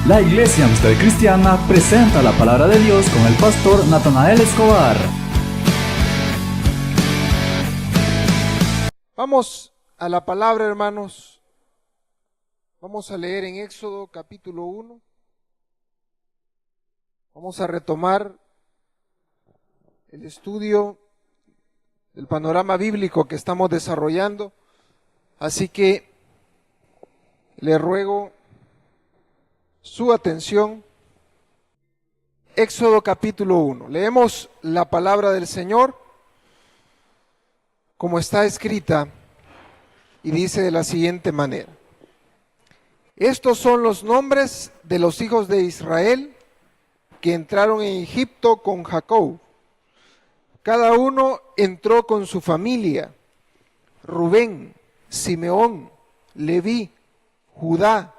La Iglesia Amistad Cristiana presenta la palabra de Dios con el pastor Natanael Escobar. Vamos a la palabra, hermanos. Vamos a leer en Éxodo capítulo 1. Vamos a retomar el estudio del panorama bíblico que estamos desarrollando. Así que le ruego su atención. Éxodo capítulo 1. Leemos la palabra del Señor como está escrita y dice de la siguiente manera: estos son los nombres de los hijos de Israel que entraron en Egipto con Jacob. Cada uno entró con su familia: Rubén, Simeón, Leví, Judá,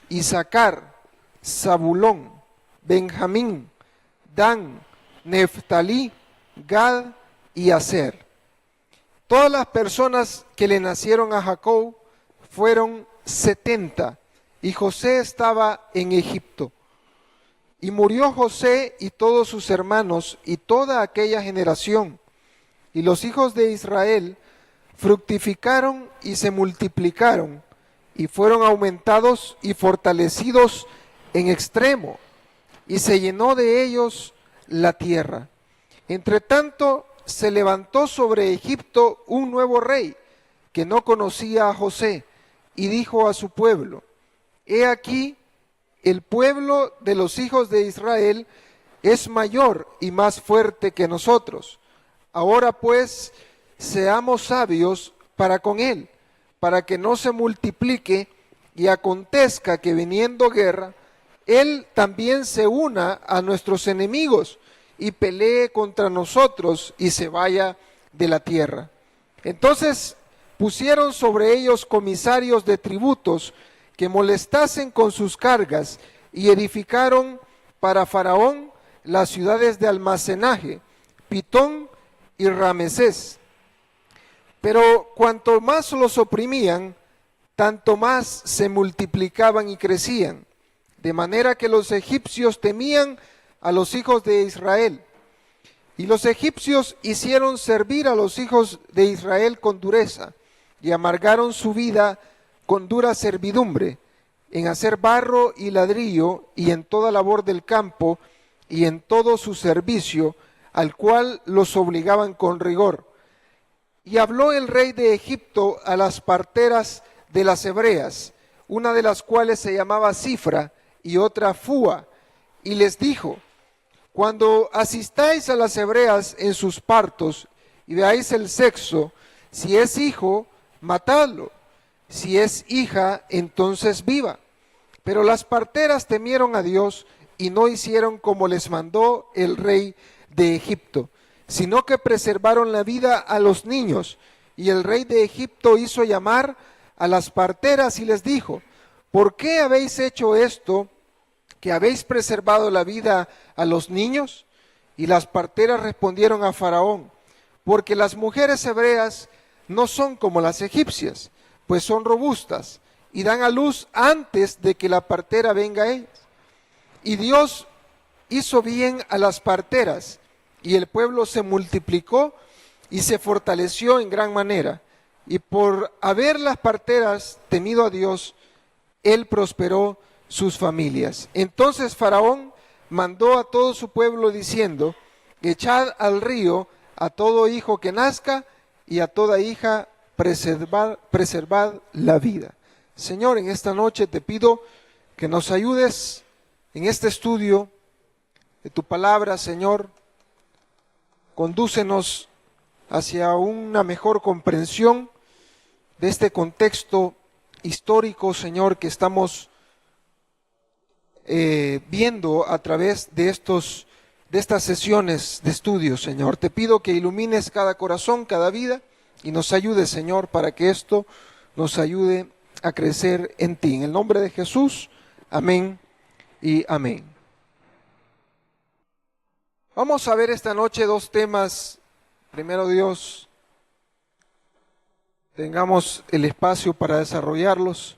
Isaacar, Zabulón, Benjamín, Dan, Neftalí, Gad y Aser. Todas las personas que le nacieron a Jacob fueron 70, y José estaba en Egipto. Y murió José y todos sus hermanos y toda aquella generación. Y los hijos de Israel fructificaron y se multiplicaron, y fueron aumentados y fortalecidos en extremo, y se llenó de ellos la tierra. Entre tanto, se levantó sobre Egipto un nuevo rey, que no conocía a José, y dijo a su pueblo: he aquí, el pueblo de los hijos de Israel es mayor y más fuerte que nosotros. Ahora pues, seamos sabios para con él, para que no se multiplique y acontezca que viniendo guerra, él también se una a nuestros enemigos y pelee contra nosotros y se vaya de la tierra. Entonces pusieron sobre ellos comisarios de tributos que molestasen con sus cargas, y edificaron para Faraón las ciudades de almacenaje, Pitón y Ramesés. Pero cuanto más los oprimían, tanto más se multiplicaban y crecían, de manera que los egipcios temían a los hijos de Israel. Y los egipcios hicieron servir a los hijos de Israel con dureza, y amargaron su vida con dura servidumbre, en hacer barro y ladrillo, y en toda labor del campo, y en todo su servicio, al cual los obligaban con rigor. Y habló el rey de Egipto a las parteras de las hebreas, una de las cuales se llamaba Cifra y otra Fúa, y les dijo: cuando asistáis a las hebreas en sus partos y veáis el sexo, si es hijo, matadlo; si es hija, entonces viva. Pero las parteras temieron a Dios y no hicieron como les mandó el rey de Egipto, sino que preservaron la vida a los niños. Y el rey de Egipto hizo llamar a las parteras y les dijo: ¿por qué habéis hecho esto, que habéis preservado la vida a los niños? Y las parteras respondieron a Faraón: porque las mujeres hebreas no son como las egipcias, pues son robustas y dan a luz antes de que la partera venga a ellas. Y Dios hizo bien a las parteras, y el pueblo se multiplicó y se fortaleció en gran manera. Y por haber las parteras temido a Dios, él prosperó sus familias. Entonces Faraón mandó a todo su pueblo diciendo: echad al río a todo hijo que nazca, y a toda hija preservad la vida. Señor, en esta noche te pido que nos ayudes en este estudio de tu palabra, Señor. Condúcenos hacia una mejor comprensión de este contexto histórico, Señor, que estamos viendo a través de estas sesiones de estudio, Señor. Te pido que ilumines cada corazón, cada vida, y nos ayudes, Señor, para que esto nos ayude a crecer en ti. En el nombre de Jesús, amén y amén. Vamos a ver esta noche dos temas. Primero, Dios, tengamos el espacio para desarrollarlos.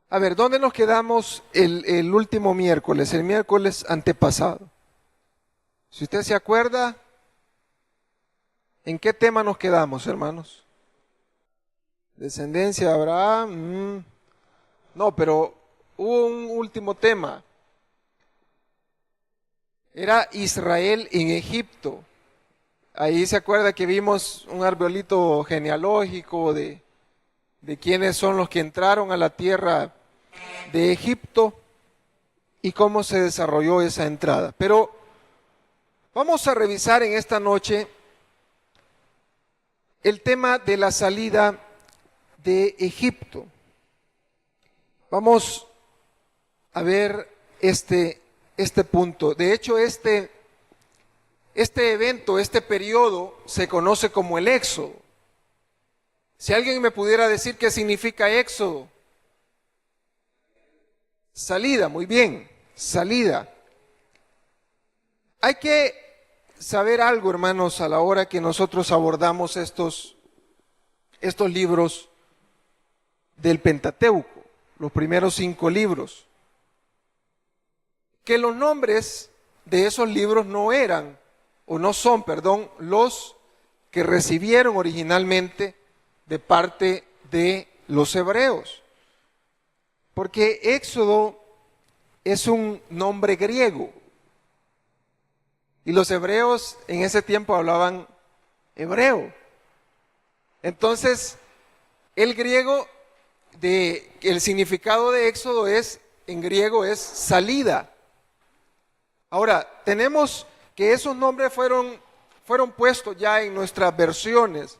A ver, ¿dónde nos quedamos el último miércoles, el miércoles antepasado? Si usted se acuerda, ¿en qué tema nos quedamos, hermanos? Descendencia de Abraham. No, pero hubo un último tema. Era Israel en Egipto. Ahí se acuerda que vimos un arbolito genealógico de quiénes son los que entraron a la tierra de Egipto y cómo se desarrolló esa entrada. Pero vamos a revisar en esta noche el tema de la salida de Egipto. Vamos a ver este punto. De hecho, este evento, este periodo, se conoce como el Éxodo. Si alguien me pudiera decir qué significa Éxodo. Salida, muy bien, salida. Hay que saber algo, hermanos, a la hora que nosotros abordamos estos libros del Pentateuco, los primeros 5 libros, que los nombres de esos libros no eran, o no son, perdón, los que recibieron originalmente de parte de los hebreos. Porque Éxodo es un nombre griego. Y los hebreos en ese tiempo hablaban hebreo. Entonces, el griego, el significado de Éxodo en griego es salida. Ahora, tenemos que esos nombres fueron puestos ya en nuestras versiones.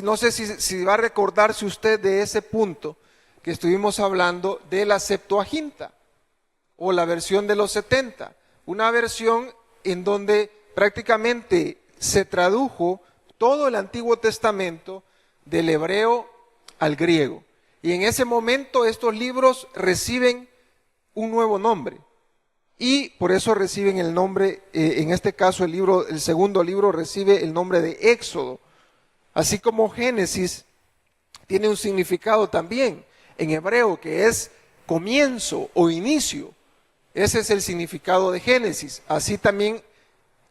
No sé si va a recordarse usted de ese punto que estuvimos hablando de la Septuaginta o la versión de los 70, una versión en donde prácticamente se tradujo todo el Antiguo Testamento del hebreo al griego. Y en ese momento estos libros reciben un nuevo nombre. Y por eso reciben el nombre, en este caso el segundo libro recibe el nombre de Éxodo. Así como Génesis tiene un significado también en hebreo que es comienzo o inicio. Ese es el significado de Génesis. Así también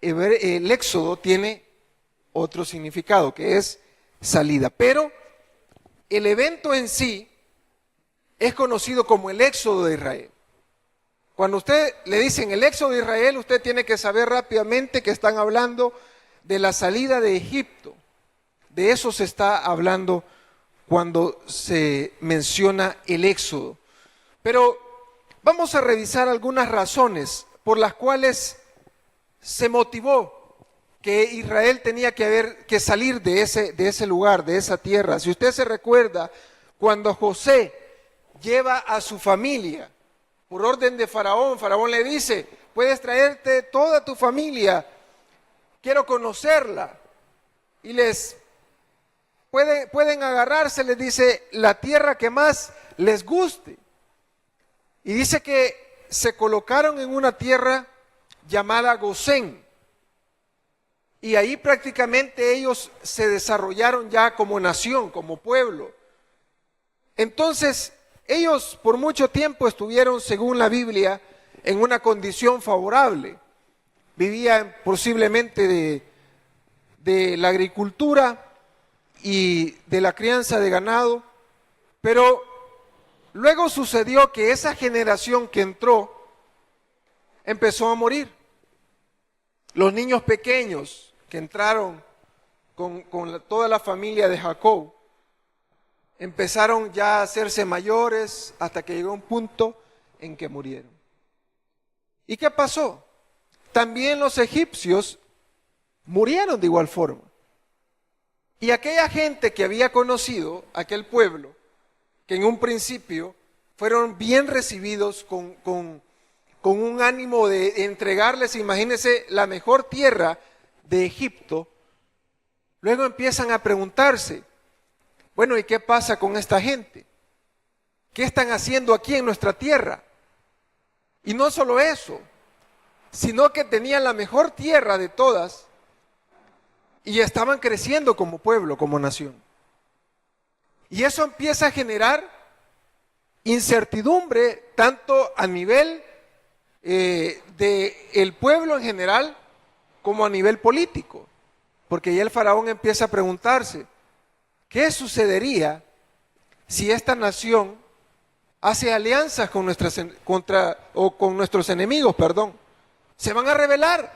el Éxodo tiene otro significado que es salida. Pero el evento en sí es conocido como el Éxodo de Israel. Cuando usted le dicen el Éxodo de Israel, usted tiene que saber rápidamente que están hablando de la salida de Egipto. De eso se está hablando cuando se menciona el Éxodo. Pero vamos a revisar algunas razones por las cuales se motivó que Israel tenía que salir de ese lugar, de esa tierra. Si usted se recuerda, cuando José lleva a su familia por orden de Faraón, Faraón le dice, puedes traerte toda tu familia, quiero conocerla. Y pueden agarrarse, les dice, la tierra que más les guste. Y dice que se colocaron en una tierra llamada Gosén. Y ahí prácticamente ellos se desarrollaron ya como nación, como pueblo. Entonces, ellos por mucho tiempo estuvieron, según la Biblia, en una condición favorable. Vivían posiblemente de la agricultura y de la crianza de ganado, pero luego sucedió que esa generación que entró empezó a morir. Los niños pequeños que entraron con toda la familia de Jacob empezaron ya a hacerse mayores hasta que llegó un punto en que murieron. ¿Y qué pasó? También los egipcios murieron de igual forma. Y aquella gente que había conocido, aquel pueblo, que en un principio fueron bien recibidos con un ánimo de entregarles, imagínense, la mejor tierra de Egipto, luego empiezan a preguntarse, bueno, ¿y qué pasa con esta gente? ¿Qué están haciendo aquí en nuestra tierra? Y no solo eso, sino que tenían la mejor tierra de todas y estaban creciendo como pueblo, como nación. Y eso empieza a generar incertidumbre tanto a nivel del pueblo en general como a nivel político, porque ya el faraón empieza a preguntarse, ¿qué sucedería si esta nación hace alianzas con nuestros enemigos, perdón? Se van a rebelar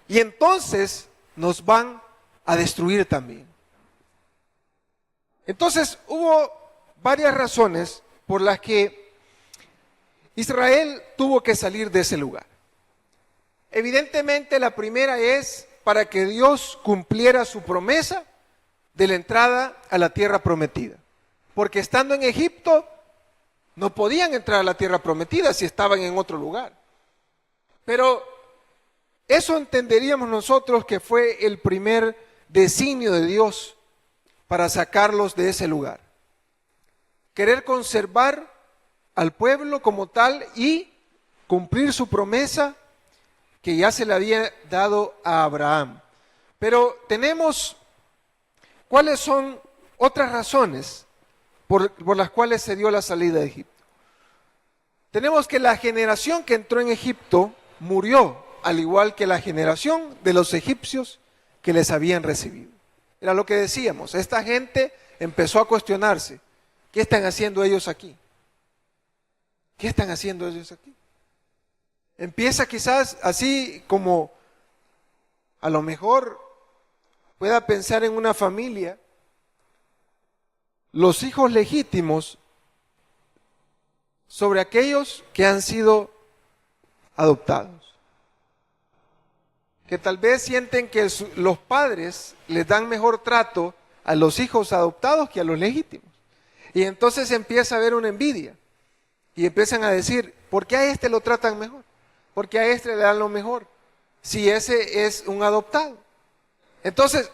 y entonces nos van a destruir también. Entonces hubo varias razones por las que Israel tuvo que salir de ese lugar. Evidentemente la primera es para que Dios cumpliera su promesa de la entrada a la tierra prometida. Porque estando en Egipto no podían entrar a la tierra prometida si estaban en otro lugar. Pero eso entenderíamos nosotros que fue el primer designio de Dios para sacarlos de ese lugar. Querer conservar al pueblo como tal y cumplir su promesa que ya se le había dado a Abraham. Pero tenemos, ¿cuáles son otras razones por las cuales se dio la salida de Egipto? Tenemos que la generación que entró en Egipto murió, al igual que la generación de los egipcios que les habían recibido. Era lo que decíamos, esta gente empezó a cuestionarse, ¿qué están haciendo ellos aquí? ¿Qué están haciendo ellos aquí? Empieza quizás así como a lo mejor pueda pensar en una familia, los hijos legítimos sobre aquellos que han sido adoptados, que tal vez sienten que los padres les dan mejor trato a los hijos adoptados que a los legítimos. Y entonces empieza a haber una envidia y empiezan a decir, ¿por qué a este lo tratan mejor? ¿Por qué a este le dan lo mejor? Si ese es un adoptado. Entonces,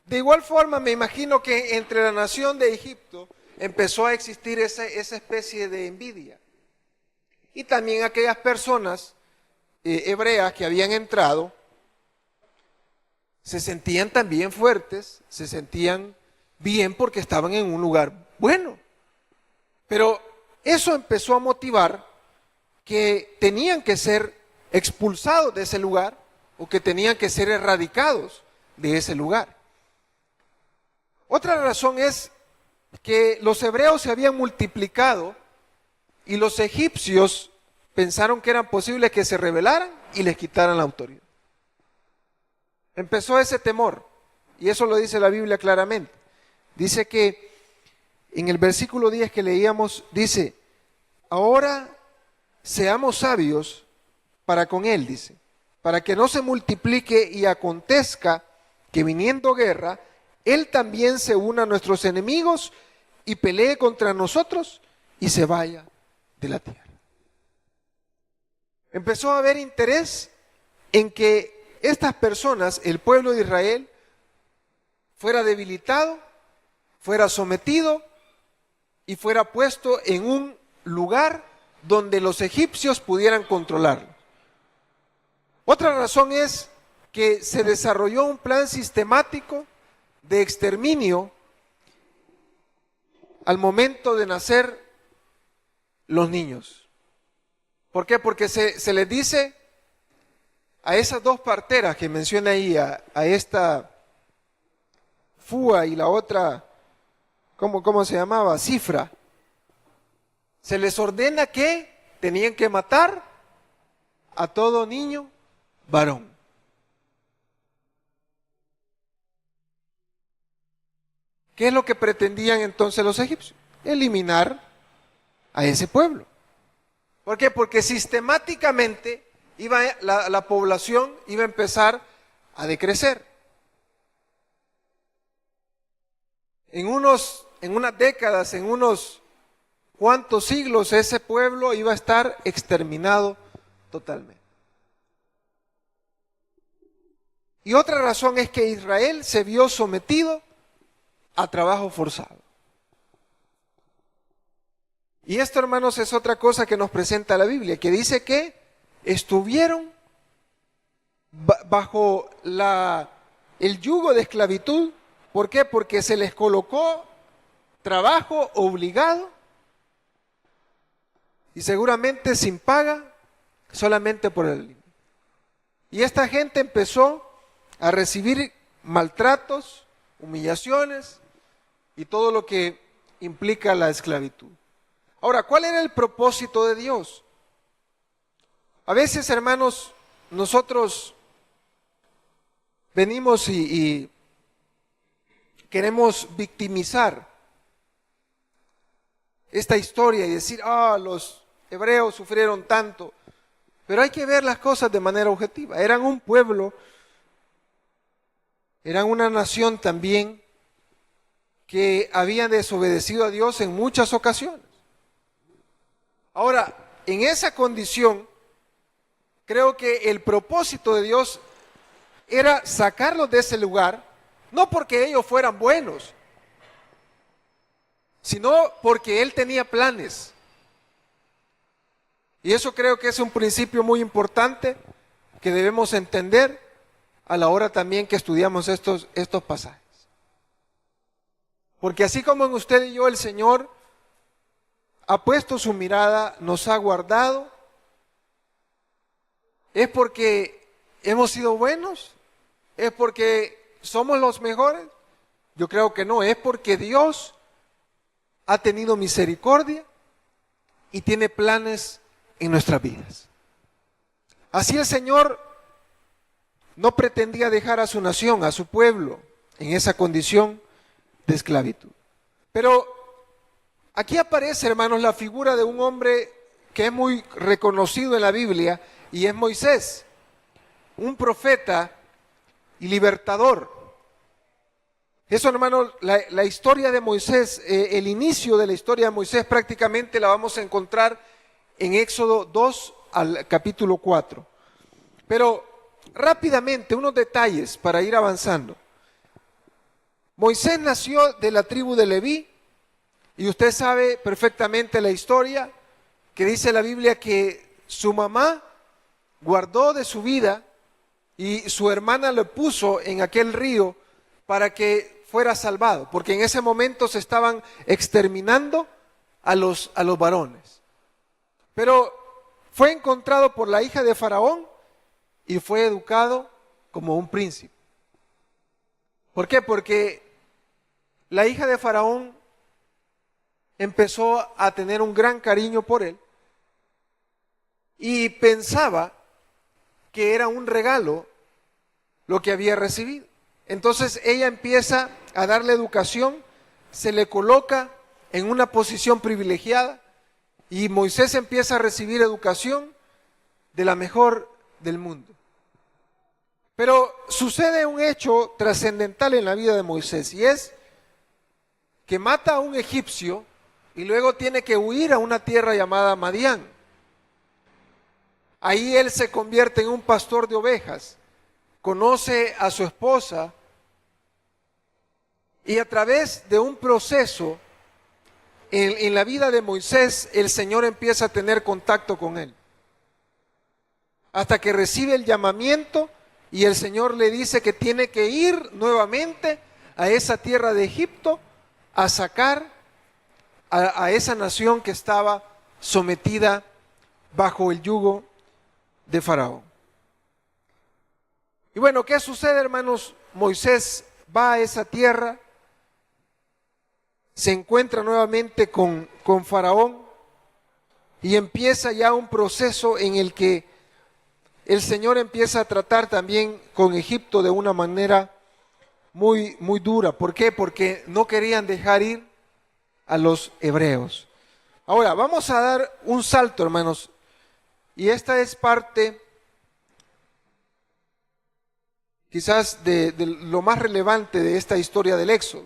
de igual forma me imagino que entre la nación de Egipto empezó a existir esa especie de envidia. Y también aquellas personas hebreas que habían entrado se sentían también fuertes, se sentían bien porque estaban en un lugar bueno. Pero eso empezó a motivar que tenían que ser expulsados de ese lugar o que tenían que ser erradicados de ese lugar. Otra razón es que los hebreos se habían multiplicado y los egipcios pensaron que era posible que se rebelaran y les quitaran la autoridad. Empezó ese temor, y eso lo dice la Biblia claramente. Dice que en el versículo 10 que leíamos, dice, ahora seamos sabios para con él, dice, para que no se multiplique y acontezca que viniendo guerra, él también se una a nuestros enemigos y pelee contra nosotros y se vaya de la tierra. Empezó a haber interés en que estas personas, el pueblo de Israel, fuera debilitado, fuera sometido y fuera puesto en un lugar donde los egipcios pudieran controlarlo. Otra razón es que se desarrolló un plan sistemático de exterminio al momento de nacer los niños. ¿Por qué? Porque se les dice a esas dos parteras que menciona ahí, a esta Fúa y la otra, ¿cómo se llamaba? Cifra. Se les ordena que tenían que matar a todo niño varón. ¿Qué es lo que pretendían entonces los egipcios? Eliminar a ese pueblo. ¿Por qué? Porque sistemáticamente la población iba a empezar a decrecer. En unas décadas, en unos cuantos siglos, ese pueblo iba a estar exterminado totalmente. Y otra razón es que Israel se vio sometido a trabajo forzado. Y esto, hermanos, es otra cosa que nos presenta la Biblia, que dice que estuvieron bajo el yugo de esclavitud. ¿Por qué? Porque se les colocó trabajo obligado y seguramente sin paga, solamente por el alimento. Y esta gente empezó a recibir maltratos, humillaciones y todo lo que implica la esclavitud. Ahora, ¿cuál era el propósito de Dios? A veces, hermanos, nosotros venimos y queremos victimizar esta historia y decir, los hebreos sufrieron tanto. Pero hay que ver las cosas de manera objetiva. Eran un pueblo, eran una nación también que habían desobedecido a Dios en muchas ocasiones. Ahora, en esa condición, creo que el propósito de Dios era sacarlos de ese lugar, no porque ellos fueran buenos, sino porque Él tenía planes. Y eso creo que es un principio muy importante que debemos entender a la hora también que estudiamos estos pasajes. Porque así como en usted y yo el Señor ha puesto su mirada, nos ha guardado, ¿es porque hemos sido buenos? ¿Es porque somos los mejores? Yo creo que no, es porque Dios ha tenido misericordia y tiene planes en nuestras vidas. Así el Señor no pretendía dejar a su nación, a su pueblo, en esa condición de esclavitud. Pero aquí aparece, hermanos, la figura de un hombre que es muy reconocido en la Biblia y es Moisés, un profeta y libertador. Eso, hermano, la historia de Moisés, el inicio de la historia de Moisés prácticamente la vamos a encontrar en Éxodo 2 al capítulo 4. Pero rápidamente, unos detalles para ir avanzando. Moisés nació de la tribu de Leví y usted sabe perfectamente la historia que dice la Biblia que su mamá guardó de su vida y su hermana lo puso en aquel río para que fuera salvado, porque en ese momento se estaban exterminando a los varones. Pero fue encontrado por la hija de Faraón y fue educado como un príncipe. ¿Por qué? Porque la hija de Faraón empezó a tener un gran cariño por él y pensaba que era un regalo lo que había recibido. Entonces ella empieza a darle educación, se le coloca en una posición privilegiada y Moisés empieza a recibir educación de la mejor del mundo. Pero sucede un hecho trascendental en la vida de Moisés y es que mata a un egipcio y luego tiene que huir a una tierra llamada Madián. Ahí él se convierte en un pastor de ovejas, conoce a su esposa y a través de un proceso en la vida de Moisés, el Señor empieza a tener contacto con él. Hasta que recibe el llamamiento y el Señor le dice que tiene que ir nuevamente a esa tierra de Egipto a sacar a esa nación que estaba sometida bajo el yugo de Faraón. Y bueno, ¿qué sucede, hermanos? Moisés va a esa tierra, se encuentra nuevamente con Faraón y empieza ya un proceso en el que el Señor empieza a tratar también con Egipto de una manera muy, muy dura. ¿Por qué? Porque no querían dejar ir a los hebreos. Ahora, vamos a dar un salto, hermanos, y esta es parte quizás de lo más relevante de esta historia del Éxodo.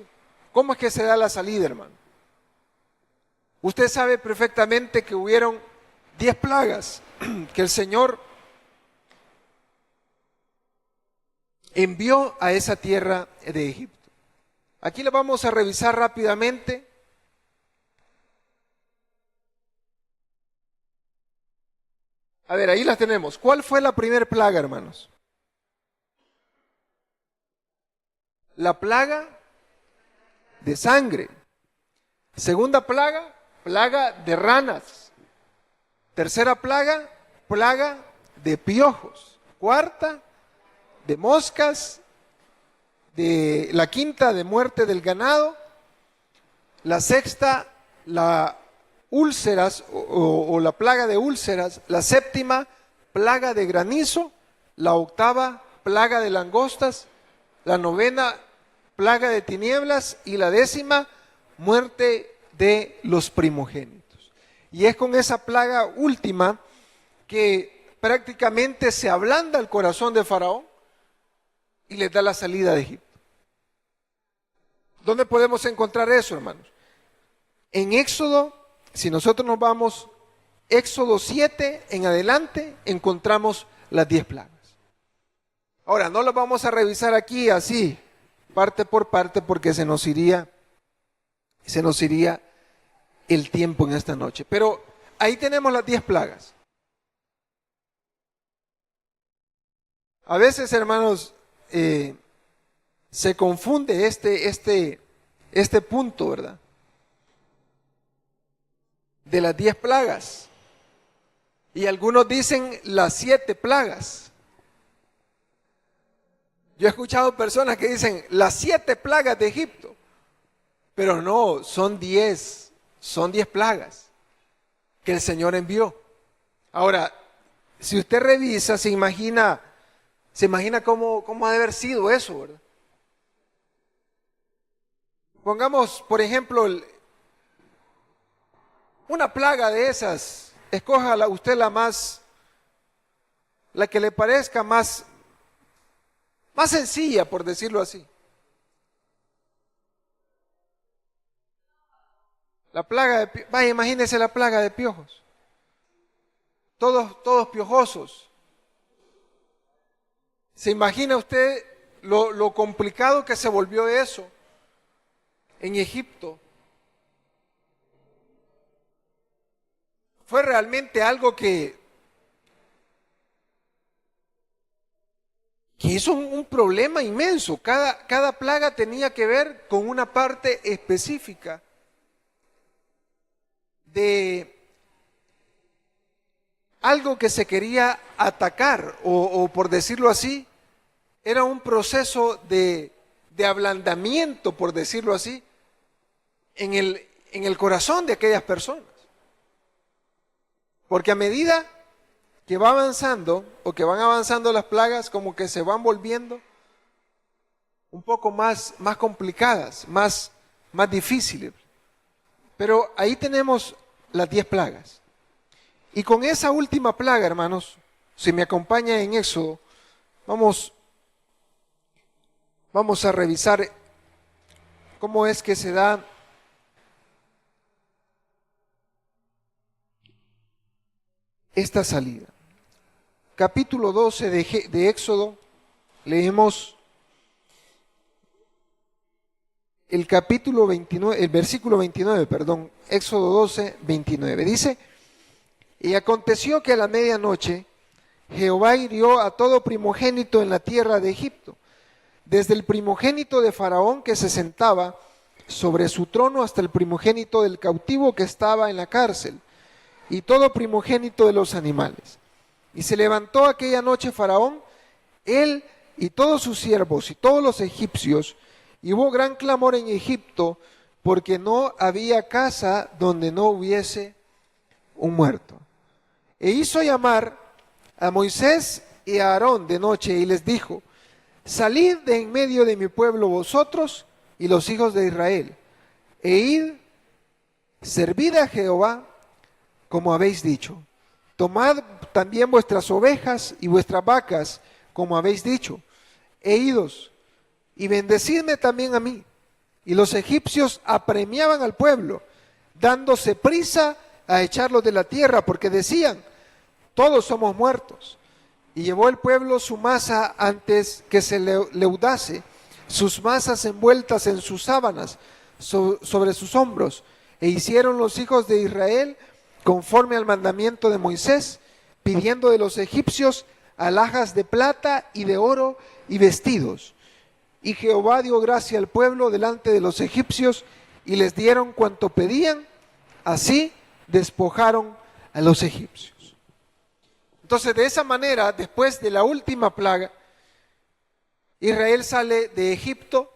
¿Cómo es que se da la salida, hermano? Usted sabe perfectamente que hubieron 10 plagas que el Señor envió a esa tierra de Egipto. Aquí lo vamos a revisar rápidamente. A ver, ahí las tenemos. ¿Cuál fue la primera plaga, hermanos? La plaga de sangre. Segunda plaga, plaga de ranas. Tercera plaga, plaga de piojos. Cuarta, de moscas. De la quinta, de muerte del ganado. La sexta, la úlceras o la plaga de úlceras. La séptima, plaga de granizo. La octava, plaga de langostas. La novena, plaga de tinieblas. Y la décima, muerte de los primogénitos. Y es con esa plaga última que prácticamente se ablanda el corazón de Faraón y les da la salida de Egipto. ¿Dónde podemos encontrar eso, hermanos? En Éxodo, si nosotros nos vamos, Éxodo 7 en adelante, encontramos las 10 plagas. Ahora, no las vamos a revisar aquí así, parte por parte, porque se nos iría el tiempo en esta noche. Pero ahí tenemos las 10 plagas. A veces, hermanos, se confunde este punto, ¿verdad? De las 10 plagas. Y algunos dicen las 7 plagas. Yo he escuchado personas que dicen las 7 plagas de Egipto. Pero no, son 10 plagas que el Señor envió. Ahora, si usted revisa, se imagina cómo ha de haber sido eso, ¿verdad? Pongamos, por ejemplo, una plaga de esas, escoja usted la que le parezca más sencilla, por decirlo así. La plaga de, vaya, imagínese la plaga de piojos. Todos piojosos. ¿Se imagina usted lo complicado que se volvió eso en Egipto? Fue realmente algo que hizo un problema inmenso. Cada plaga tenía que ver con una parte específica de algo que se quería atacar, o por decirlo así, era un proceso de ablandamiento, por decirlo así, en el corazón de aquellas personas. Porque a medida que va avanzando, o que van avanzando las plagas, como que se van volviendo un poco más complicadas, más difíciles. Pero ahí tenemos las 10 plagas. Y con esa última plaga, hermanos, si me acompaña en Éxodo, vamos a revisar cómo es que se da esta salida. Capítulo 12 de Éxodo, leemos el capítulo 29, el versículo 29, perdón, Éxodo 12, 29. Dice: y aconteció que a la medianoche Jehová hirió a todo primogénito en la tierra de Egipto, desde el primogénito de Faraón que se sentaba sobre su trono hasta el primogénito del cautivo que estaba en la cárcel, y todo primogénito de los animales. Y se levantó aquella noche Faraón, él y todos sus siervos y todos los egipcios, y hubo gran clamor en Egipto, porque no había casa donde no hubiese un muerto. E hizo llamar a Moisés y a Aarón de noche y les dijo: salid de en medio de mi pueblo vosotros y los hijos de Israel, e id, servid a Jehová como habéis dicho. Tomad también vuestras ovejas y vuestras vacas como habéis dicho, e idos, y bendecidme también a mí. Y los egipcios apremiaban al pueblo, dándose prisa a echarlos de la tierra, porque decían: todos somos muertos. Y llevó el pueblo su masa antes que se leudase, sus masas envueltas en sus sábanas sobre sus hombros. E hicieron los hijos de Israel conforme al mandamiento de Moisés, pidiendo de los egipcios alhajas de plata y de oro y vestidos. Y Jehová dio gracia al pueblo delante de los egipcios, y les dieron cuanto pedían. Así despojaron a los egipcios. Entonces, de esa manera, después de la última plaga, Israel sale de Egipto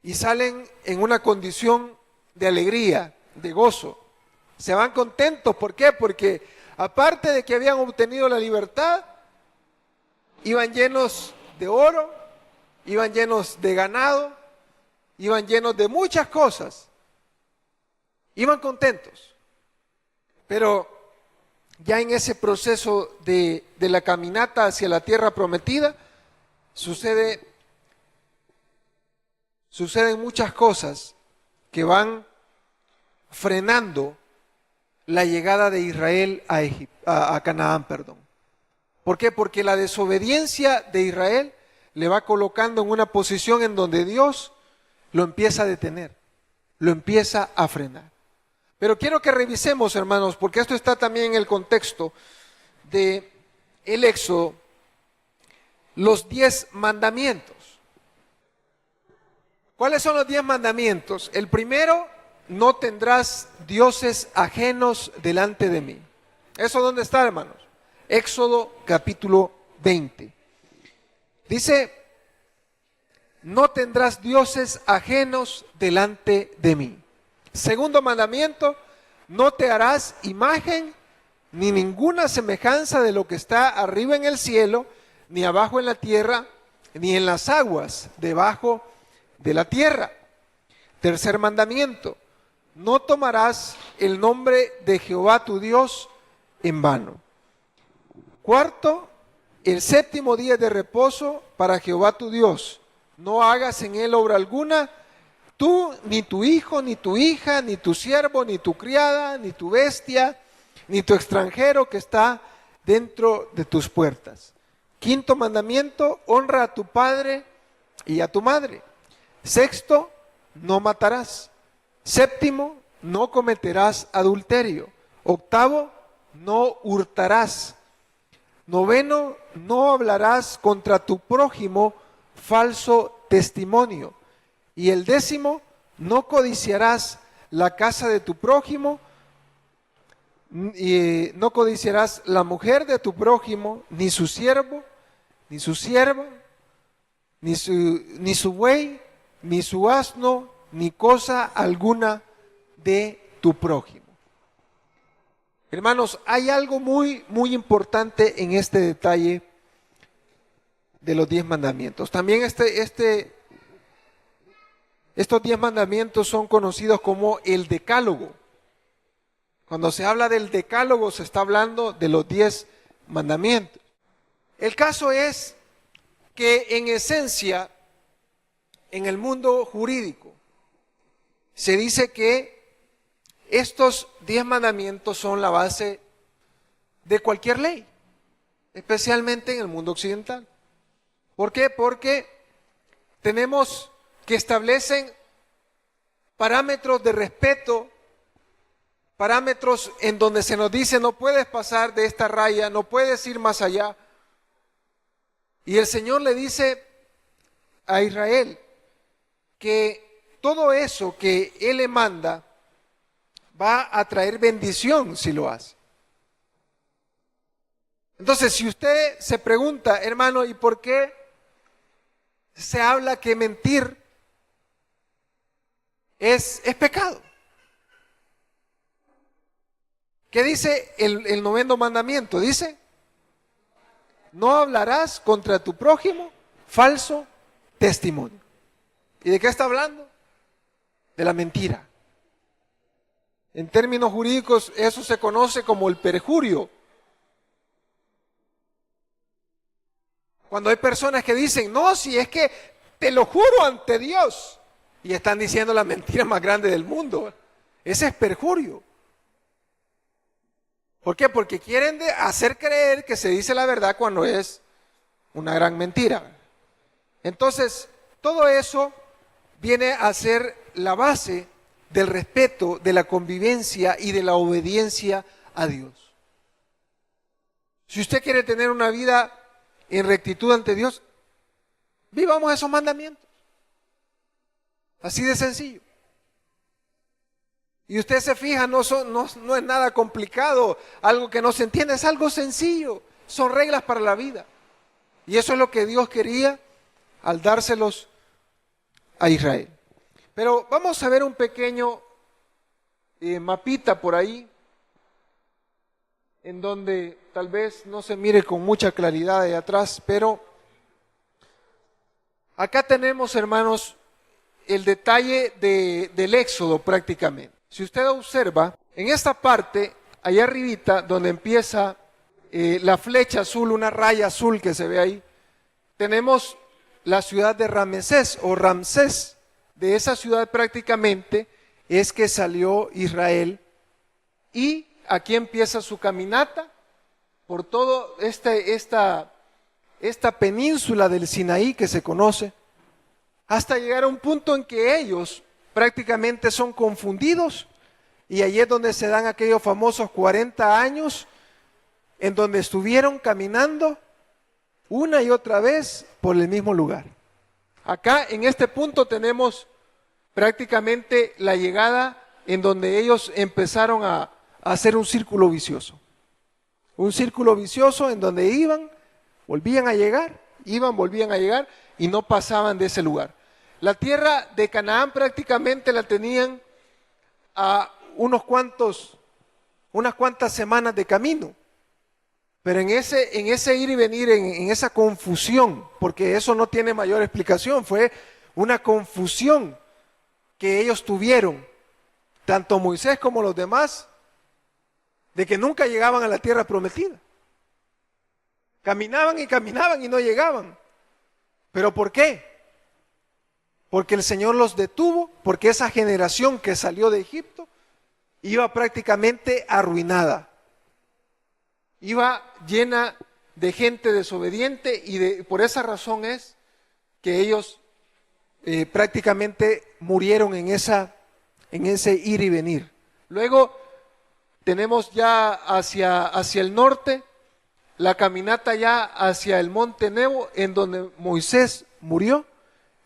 y salen en una condición de alegría, de gozo. Se van contentos, ¿por qué? Porque aparte de que habían obtenido la libertad, iban llenos de oro, iban llenos de ganado, iban llenos de muchas cosas. Iban contentos. Pero ya en ese proceso de la caminata hacia la tierra prometida, suceden muchas cosas que van frenando la llegada de Israel a Canaán. ¿Por qué? Porque la desobediencia de Israel le va colocando en una posición en donde Dios lo empieza a detener, lo empieza a frenar. Pero quiero que revisemos, hermanos, porque esto está también en el contexto de el Éxodo, los 10 mandamientos. ¿Cuáles son los 10 mandamientos? El primero, no tendrás dioses ajenos delante de mí. ¿Eso dónde está, hermanos? Éxodo capítulo 20. Dice, no tendrás dioses ajenos delante de mí. Segundo mandamiento, no te harás imagen ni ninguna semejanza de lo que está arriba en el cielo, ni abajo en la tierra, ni en las aguas debajo de la tierra. Tercer mandamiento, no tomarás el nombre de Jehová tu Dios en vano. Cuarto, el séptimo día de reposo para Jehová tu Dios. No hagas en él obra alguna, tú, ni tu hijo, ni tu hija, ni tu siervo, ni tu criada, ni tu bestia, ni tu extranjero que está dentro de tus puertas. Quinto mandamiento, honra a tu padre y a tu madre. Sexto, no matarás. Séptimo, no cometerás adulterio. Octavo, no hurtarás. Noveno, no hablarás contra tu prójimo falso testimonio. Y el décimo, no codiciarás la casa de tu prójimo, y no codiciarás la mujer de tu prójimo, ni su siervo, ni su sierva, ni su buey, ni su asno, ni cosa alguna de tu prójimo. Hermanos, hay algo muy, muy importante en este detalle de los 10 mandamientos. También estos 10 mandamientos son conocidos como el decálogo. Cuando se habla del decálogo se está hablando de los 10 mandamientos. El caso es que en esencia, en el mundo jurídico, se dice que estos 10 mandamientos son la base de cualquier ley, especialmente en el mundo occidental. ¿Por qué? Porque tenemos que establecen parámetros de respeto, parámetros en donde se nos dice no puedes pasar de esta raya, no puedes ir más allá. Y el Señor le dice a Israel que todo eso que Él le manda va a traer bendición si lo hace. Entonces, si usted se pregunta, hermano, ¿y por qué se habla que mentir es pecado? ¿Qué dice el noveno mandamiento? Dice, no hablarás contra tu prójimo falso testimonio. ¿Y de qué está hablando? De la mentira. En términos jurídicos, eso se conoce como el perjurio. Cuando hay personas que dicen, no, si es que te lo juro ante Dios, y están diciendo la mentira más grande del mundo, ese es perjurio. ¿Por qué? Porque quieren hacer creer que se dice la verdad cuando es una gran mentira. Entonces, todo eso viene a ser la base del respeto, de la convivencia y de la obediencia a Dios. Si usted quiere tener una vida en rectitud ante Dios, vivamos esos mandamientos. Así de sencillo. Y usted se fija, no es nada complicado, algo que no se entiende, es algo sencillo, son reglas para la vida. Y eso es lo que Dios quería al dárselos a Israel. Pero vamos a ver un pequeño mapita por ahí, en donde tal vez no se mire con mucha claridad de atrás, pero acá tenemos, hermanos, el detalle del Éxodo prácticamente. Si usted observa, en esta parte, allá arribita, donde empieza la flecha azul, una raya azul que se ve ahí, tenemos la ciudad de Ramesés o Ramsés. De esa ciudad prácticamente es que salió Israel y aquí empieza su caminata por toda esta península del Sinaí que se conoce, hasta llegar a un punto en que ellos prácticamente son confundidos y allí es donde se dan aquellos famosos 40 años en donde estuvieron caminando una y otra vez por el mismo lugar. Acá en este punto tenemos prácticamente la llegada en donde ellos empezaron a hacer un círculo vicioso. Un círculo vicioso en donde iban, volvían a llegar, volvían a llegar y no pasaban de ese lugar. La tierra de Canaán prácticamente la tenían a unas cuantas semanas de camino. Pero en ese ir y venir, en esa confusión, porque eso no tiene mayor explicación, fue una confusión que ellos tuvieron, tanto Moisés como los demás, de que nunca llegaban a la tierra prometida. Caminaban y no llegaban. ¿Pero por qué? Porque el Señor los detuvo, porque esa generación que salió de Egipto iba prácticamente arruinada. Iba llena de gente desobediente y por esa razón es que ellos prácticamente murieron en ese ir y venir. Luego tenemos ya hacia el norte la caminata ya hacia el monte Nebo, en donde Moisés murió,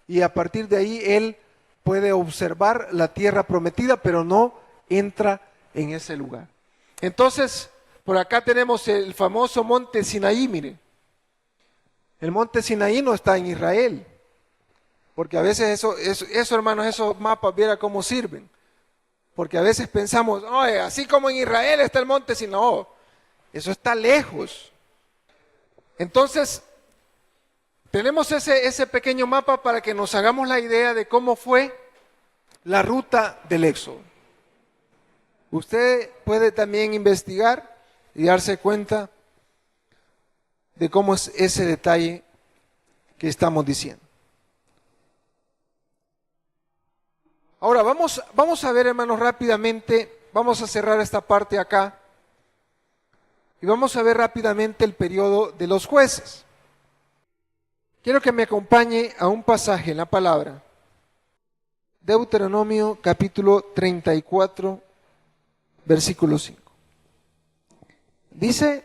y a partir de ahí él puede observar la tierra prometida, pero no entra en ese lugar. Entonces, por acá tenemos el famoso monte Sinaí, miren. El monte Sinaí no está en Israel, porque a veces eso hermanos, esos mapas, viera cómo sirven. Porque a veces pensamos, oye, así como en Israel está el monte Sinaí, no, eso está lejos. Entonces, tenemos ese pequeño mapa para que nos hagamos la idea de cómo fue la ruta del Éxodo. Usted puede también investigar y darse cuenta de cómo es ese detalle que estamos diciendo. Ahora vamos a ver, hermanos, rápidamente, vamos a cerrar esta parte acá y vamos a ver rápidamente el periodo de los jueces. Quiero que me acompañe a un pasaje en la palabra. Deuteronomio capítulo 34, versículo 5. Dice: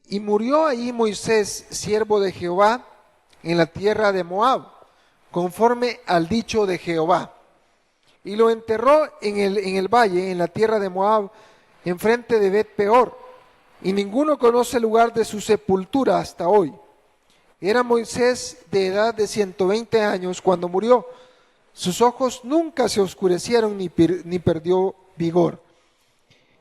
y murió allí Moisés, siervo de Jehová, en la tierra de Moab, conforme al dicho de Jehová. Y lo enterró en el valle, en la tierra de Moab, enfrente de Bet Peor. Y ninguno conoce el lugar de su sepultura hasta hoy. Era Moisés de edad de 120 años cuando murió. Sus ojos nunca se oscurecieron ni perdió vigor.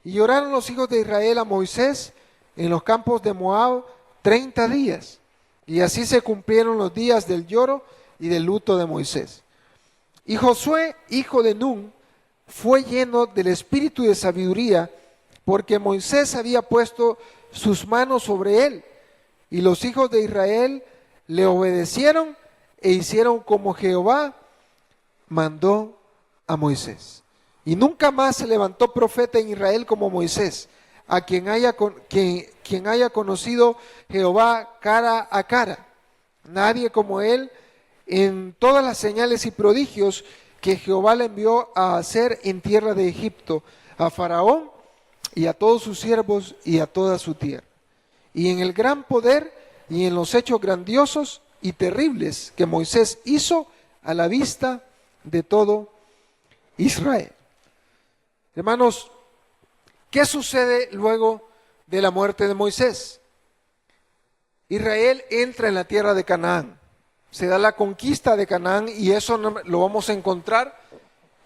Y lloraron los hijos de Israel a Moisés en los campos de Moab 30 días. Y así se cumplieron los días del lloro y del luto de Moisés. Y Josué, hijo de Nun, fue lleno del espíritu de sabiduría, porque Moisés había puesto sus manos sobre él. Y los hijos de Israel le obedecieron e hicieron como Jehová mandó a Moisés. Y nunca más se levantó profeta en Israel como Moisés, a quien haya conocido Jehová cara a cara. Nadie como él en todas las señales y prodigios que Jehová le envió a hacer en tierra de Egipto, a Faraón y a todos sus siervos y a toda su tierra. Y en el gran poder y en los hechos grandiosos y terribles que Moisés hizo a la vista de todo Israel. Hermanos, ¿qué sucede luego de la muerte de Moisés? Israel entra en la tierra de Canaán. Se da la conquista de Canaán y eso lo vamos a encontrar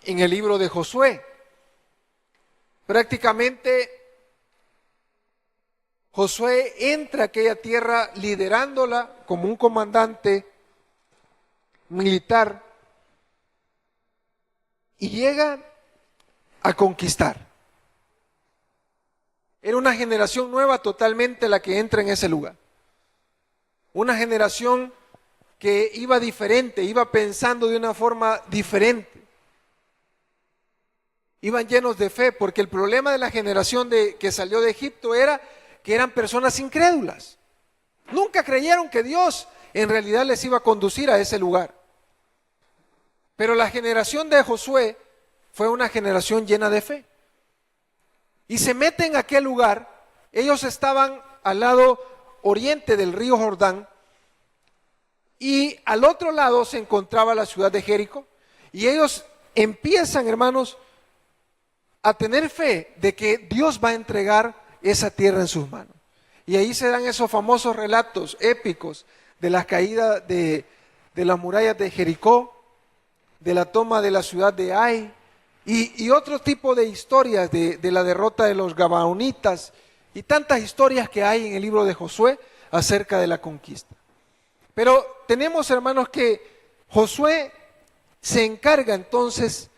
en el libro de Josué. Prácticamente Josué entra a aquella tierra liderándola como un comandante militar y llega a conquistar. Era una generación nueva totalmente la que entra en ese lugar. Una generación que iba diferente, iba pensando de una forma diferente. Iban llenos de fe, porque el problema de la generación que salió de Egipto era que eran personas incrédulas. Nunca creyeron que Dios en realidad les iba a conducir a ese lugar. Pero la generación de Josué fue una generación llena de fe. Y se meten a aquel lugar. Ellos estaban al lado oriente del río Jordán. Y al otro lado se encontraba la ciudad de Jericó. Y ellos empiezan, hermanos, a tener fe de que Dios va a entregar esa tierra en sus manos. Y ahí se dan esos famosos relatos épicos de la caída de las murallas de Jericó, de la toma de la ciudad de Ai, y otro tipo de historias de la derrota de los gabaonitas, y tantas historias que hay en el libro de Josué acerca de la conquista. Pero tenemos, hermanos, que Josué se encarga entonces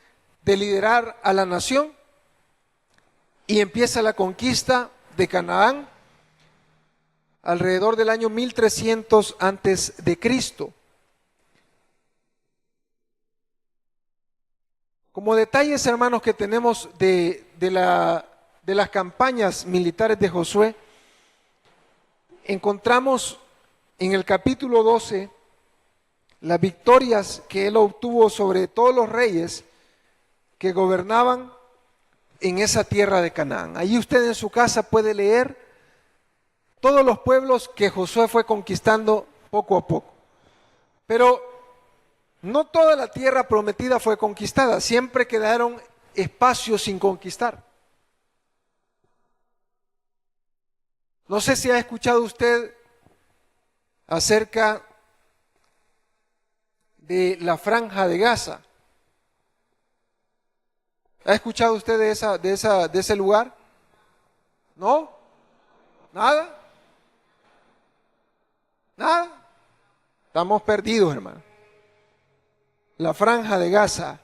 de liderar a la nación y empieza la conquista de Canaán alrededor del año 1300 antes de Cristo. Como detalles, hermanos, que tenemos de las campañas militares de Josué, encontramos en el capítulo 12 las victorias que él obtuvo sobre todos los reyes que gobernaban en esa tierra de Canaán. Allí usted en su casa puede leer todos los pueblos que Josué fue conquistando poco a poco. Pero no toda la tierra prometida fue conquistada, siempre quedaron espacios sin conquistar. No sé si ha escuchado usted acerca de la Franja de Gaza. ¿Ha escuchado usted de ese lugar? ¿No? ¿Nada? ¿Nada? Estamos perdidos, hermano. La Franja de Gaza.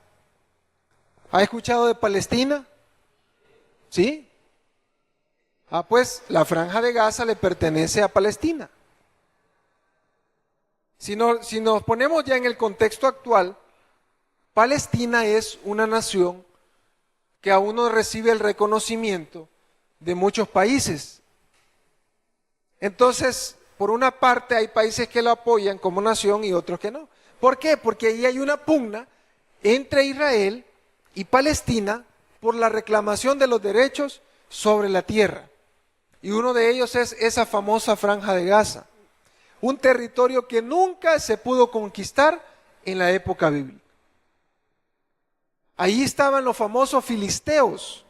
¿Ha escuchado de Palestina? ¿Sí? Pues la Franja de Gaza le pertenece a Palestina. Si nos ponemos ya en el contexto actual, Palestina es una nación que aún no recibe el reconocimiento de muchos países. Entonces, por una parte hay países que lo apoyan como nación y otros que no. ¿Por qué? Porque ahí hay una pugna entre Israel y Palestina por la reclamación de los derechos sobre la tierra. Y uno de ellos es esa famosa Franja de Gaza, un territorio que nunca se pudo conquistar en la época bíblica. Ahí estaban los famosos filisteos.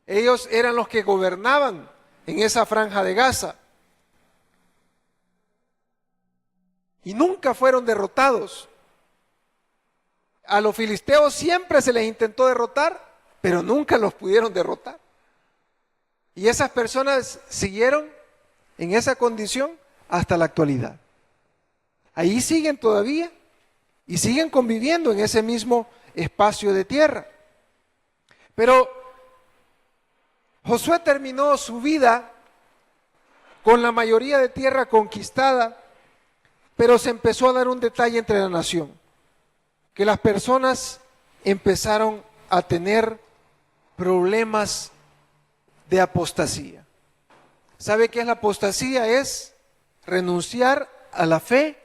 Ellos eran los que gobernaban en esa Franja de Gaza. Y nunca fueron derrotados. A los filisteos siempre se les intentó derrotar, pero nunca los pudieron derrotar. Y esas personas siguieron en esa condición hasta la actualidad. Ahí siguen todavía y siguen conviviendo en ese mismo espacio de tierra. Pero Josué terminó su vida con la mayoría de tierra conquistada, pero se empezó a dar un detalle entre la nación, que las personas empezaron a tener problemas de apostasía. ¿Sabe qué es la apostasía? Es renunciar a la fe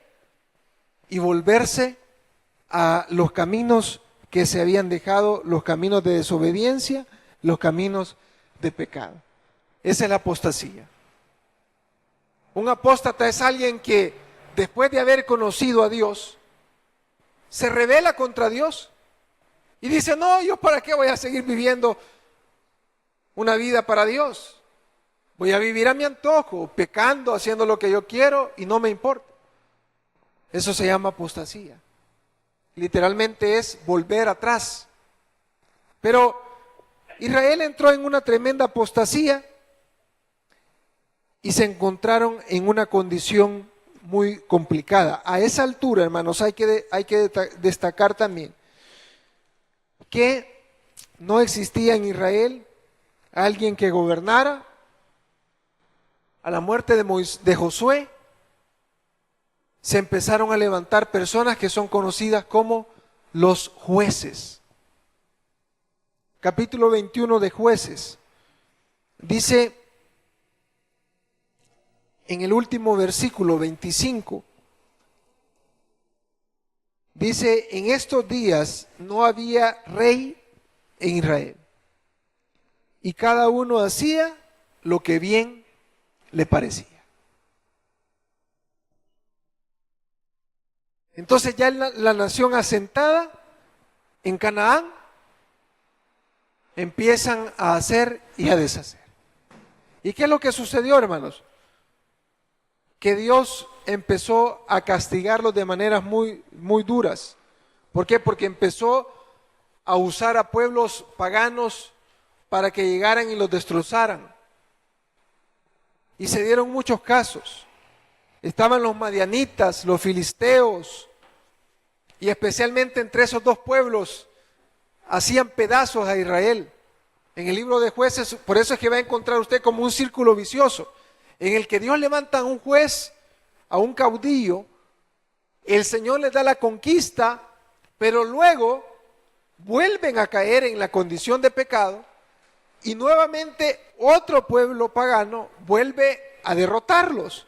y volverse a los caminos que se habían dejado, los caminos de desobediencia, los caminos de pecado. Esa es la apostasía. Un apóstata es alguien que después de haber conocido a Dios, se rebela contra Dios Y dice, no, ¿yo para qué voy a seguir viviendo una vida para Dios? Voy a vivir a mi antojo, pecando, haciendo lo que yo quiero y no me importa. Eso se llama apostasía. Literalmente es volver atrás. Pero Israel entró en una tremenda apostasía y se encontraron en una condición muy complicada. A esa altura, hermanos, hay que destacar también que no existía en Israel alguien que gobernara. A la muerte de Josué, se empezaron a levantar personas que son conocidas como los jueces. Capítulo 21 de Jueces, dice en el último versículo 25, dice, en estos días no había rey en Israel, y cada uno hacía lo que bien le parecía. Entonces ya la nación asentada en Canaán empiezan a hacer y a deshacer. ¿Y qué es lo que sucedió, hermanos? Que Dios empezó a castigarlos de maneras muy, muy duras. ¿Por qué? Porque empezó a usar a pueblos paganos para que llegaran y los destrozaran. Y se dieron muchos casos. Estaban los madianitas, los filisteos, y especialmente entre esos dos pueblos hacían pedazos a Israel. En el libro de Jueces, por eso es que va a encontrar usted como un círculo vicioso, en el que Dios levanta a un juez, a un caudillo, el Señor les da la conquista, pero luego vuelven a caer en la condición de pecado, y nuevamente otro pueblo pagano vuelve a derrotarlos,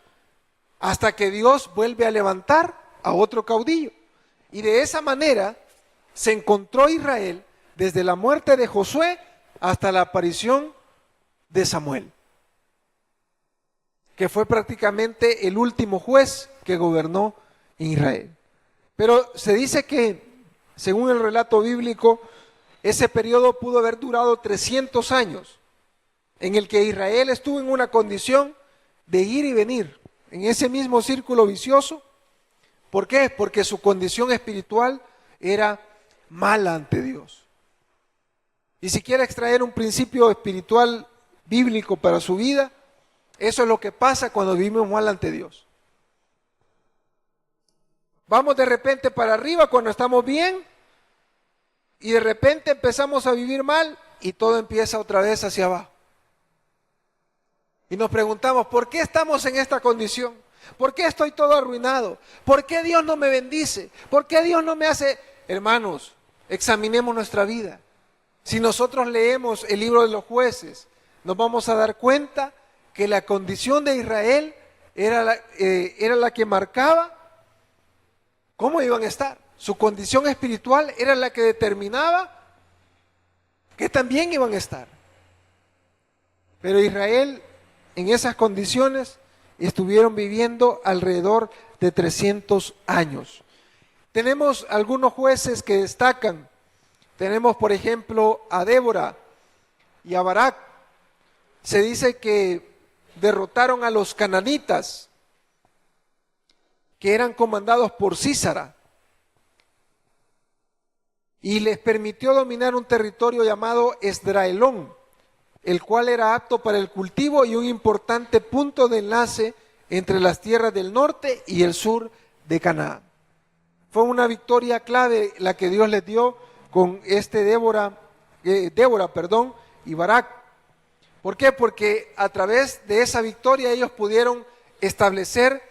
hasta que Dios vuelve a levantar a otro caudillo. Y de esa manera se encontró Israel desde la muerte de Josué hasta la aparición de Samuel, que fue prácticamente el último juez que gobernó en Israel. Pero se dice que, según el relato bíblico, ese periodo pudo haber durado 300 años, en el que Israel estuvo en una condición de ir y venir, en ese mismo círculo vicioso. ¿Por qué? Porque su condición espiritual era mala ante Dios. Y si quiere extraer un principio espiritual bíblico para su vida, eso es lo que pasa cuando vivimos mal ante Dios. Vamos de repente para arriba cuando estamos bien, y de repente empezamos a vivir mal y todo empieza otra vez hacia abajo. Y nos preguntamos, ¿por qué estamos en esta condición? ¿Por qué estoy todo arruinado? ¿Por qué Dios no me bendice? ¿Por qué Dios no me hace? Hermanos, examinemos nuestra vida. Si nosotros leemos el libro de los jueces, nos vamos a dar cuenta que la condición de Israel era la que marcaba cómo iban a estar. Su condición espiritual era la que determinaba que también iban a estar. Pero Israel, en esas condiciones, estuvieron viviendo alrededor de 300 años. Tenemos algunos jueces que destacan. Tenemos, por ejemplo, a Débora y a Barak. Se dice que derrotaron a los cananitas, que eran comandados por Sísara, y les permitió dominar un territorio llamado Esdraelón, el cual era apto para el cultivo y un importante punto de enlace entre las tierras del norte y el sur de Canaán. Fue una victoria clave la que Dios les dio con Débora y Barak. ¿Por qué? Porque a través de esa victoria ellos pudieron establecer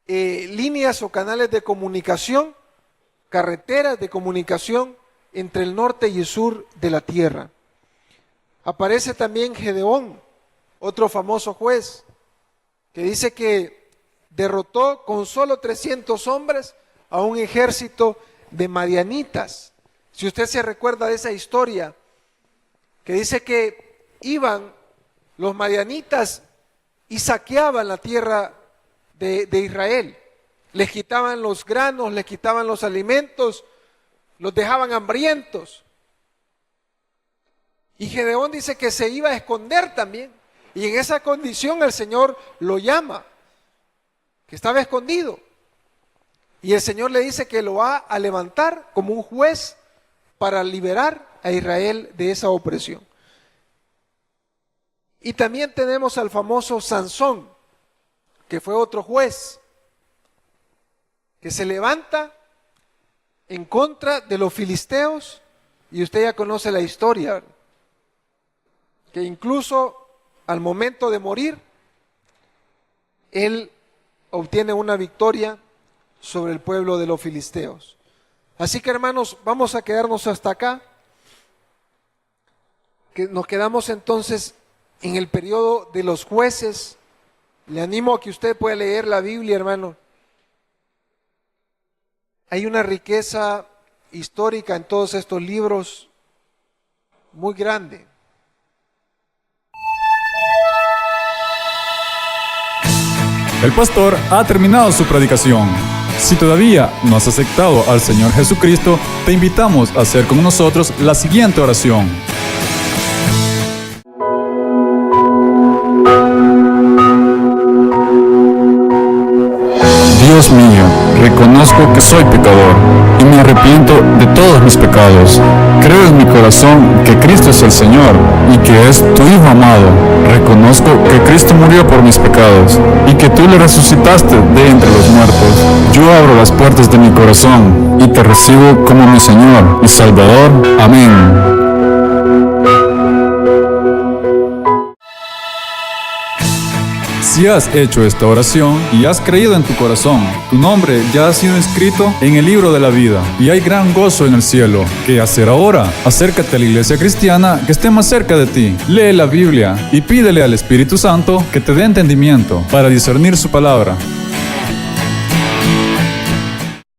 líneas o canales de comunicación, carreteras de comunicación entre el norte y el sur de la tierra. Aparece también Gedeón, otro famoso juez, que dice que derrotó con solo 300 hombres a un ejército de madianitas. Si usted se recuerda de esa historia, que dice que iban los madianitas y saqueaban la tierra de Israel. Les quitaban los granos, les quitaban los alimentos, los dejaban hambrientos. Y Gedeón dice que se iba a esconder también. Y en esa condición el Señor lo llama, que estaba escondido. Y el Señor le dice que lo va a levantar como un juez para liberar a Israel de esa opresión. Y también tenemos al famoso Sansón, que fue otro juez, que se levanta en contra de los filisteos, y usted ya conoce la historia, que incluso al momento de morir, él obtiene una victoria sobre el pueblo de los filisteos. Así que, hermanos, vamos a quedarnos hasta acá, que nos quedamos entonces en el periodo de los jueces. Le animo a que usted pueda leer la Biblia, hermano. Hay una riqueza histórica en todos estos libros muy grande. El pastor ha terminado su predicación. Si todavía no has aceptado al Señor Jesucristo, te invitamos a hacer con nosotros la siguiente oración. Dios mío, reconozco que soy pecador y me arrepiento de todos mis pecados. Creo en mi corazón que Cristo es el Señor y que es tu Hijo amado. Reconozco que Cristo murió por mis pecados y que tú le resucitaste de entre los muertos. Yo abro las puertas de mi corazón y te recibo como mi Señor y Salvador. Amén. Si has hecho esta oración y has creído en tu corazón, tu nombre ya ha sido inscrito en el libro de la vida y hay gran gozo en el cielo. ¿Qué hacer ahora? Acércate a la iglesia cristiana que esté más cerca de ti. Lee la Biblia y pídele al Espíritu Santo que te dé entendimiento para discernir su palabra.